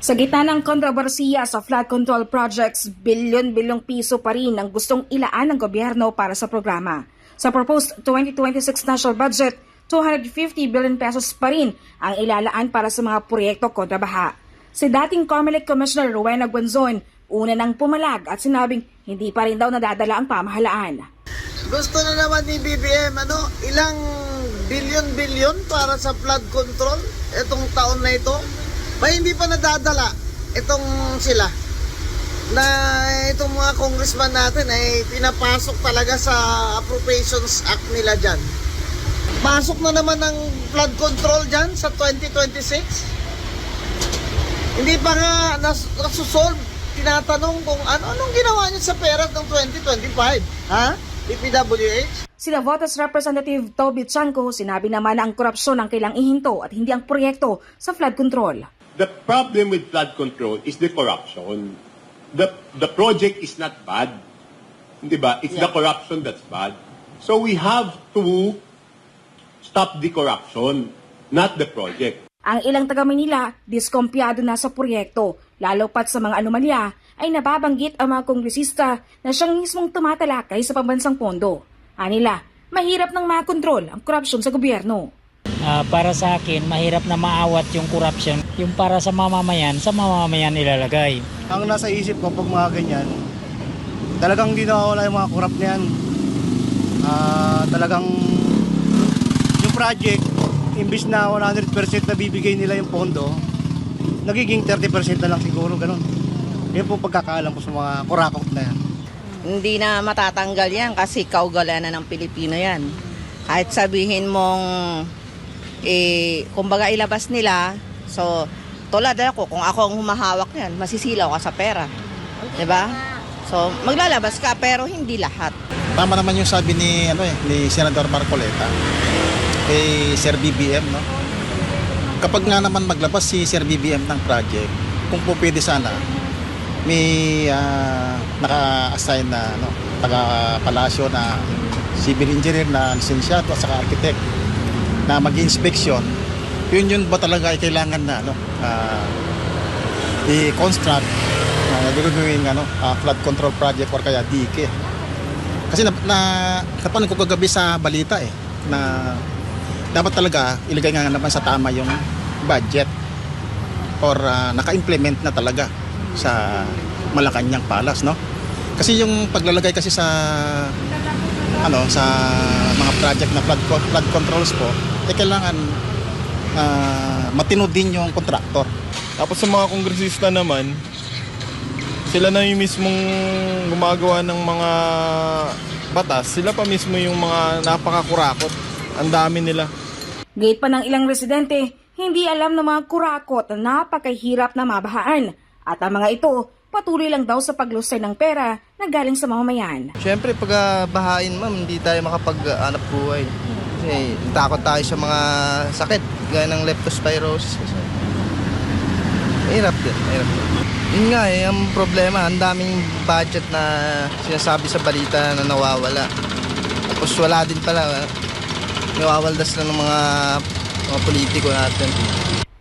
Sa gitna ng kontrobersiya sa flood control projects, bilyon-bilyong piso pa rin ang gustong ilaan ng gobyerno para sa programa. Sa proposed 2026 national budget, 250 billion pesos pa rin ang ilalaan para sa mga proyekto kontra baha. Si dating COMELEC Commissioner Rowena Guanzon, una nang pumalag at sinabing hindi pa rin daw nadadala ang pamahalaan. Gusto na naman ni BBM, ilang bilyon-bilyon para sa flood control itong taon na ito. May hindi pa nadadala itong sila na itong mga congressman natin ay pinapasok talaga sa Appropriations Act nila dyan. Pasok na naman ang flood control dyan sa 2026. Hindi pa nga nasusolve. Tinatanong kung anong ginawa niyo sa pera ng 2025. Ha? DPWH? Sila Votas Representative Toby Chanco, sinabi naman na ang korupsyon ang kailang ihinto at hindi ang proyekto sa flood control. The problem with flood control is the corruption. The project is not bad. Di ba? It's the corruption that's bad. So we have to stop the corruption, not the project. Ang ilang taga-Manila, diskompiyado na sa proyekto, lalo pat sa mga anomalya, ay nababanggit ang mga kongresista na siyang mismong tumatalakay sa pambansang pondo. Anila, mahirap nang makontrol ang korupsyon sa gobyerno. Para sa akin, mahirap na maawat yung corruption. Yung para sa mamamayan ilalagay. Ang nasa isip ko pag mga ganyan, talagang hindi nawawala yung mga corrupt na yan. Talagang yung project, imbis na 100% na bibigay nila yung pondo, nagiging 30% na lang siguro, ganun. Yan po pagkakaalam ko sa mga kurakot na yan. Hindi na matatanggal yan kasi kaugalian na ng Pilipino yan. Kahit sabihin mong kumbaga ilabas nila, so tulad ako, kung ako ang humahawak niyan, masisilaw ka sa pera. 'Di ba? So maglalabas ka pero hindi lahat. Tama naman yung sabi ni ni Senador Marcoleta kay Sir BBM, no? Kapag nga naman maglabas si Sir BBM ng project, kung po pwede sana may naka-assign na taga-palasyo na civil engineer na lisensyado at saka architect na mag-inspeksyon, yun ba talaga ay kailangan na i-construct gagawing flood control project or kaya dike. Kasi napanood ko kagabi sa balita na dapat talaga ilagay nga naman sa tama yung budget or naka-implement na talaga sa Malacanang Palace, no? Kasi yung paglalagay kasi sa sa mga project na flood controls po, kailangan matino din yung kontraktor. Tapos sa mga kongresista naman, sila na yung mismong gumagawa ng mga batas. Sila pa mismo yung mga napakakurakot. Ang dami nila. Gate pa ng ilang residente, hindi alam ng mga kurakot na napakahirap na mabahaan. At ang mga ito, patuloy lang daw sa paglusay ng pera na galing sa mamamayan. Siyempre pag bahain ma'am, hindi tayo makapag-anap buhay. Kasi takot tayo sa mga sakit, gaya ng leptospirosis. Mahirap din, mahirap din. Yun nga ang problema, ang daming budget na sinasabi sa balita na nawawala. Tapos wala din pala, nawawaldas lang ng mga politiko natin.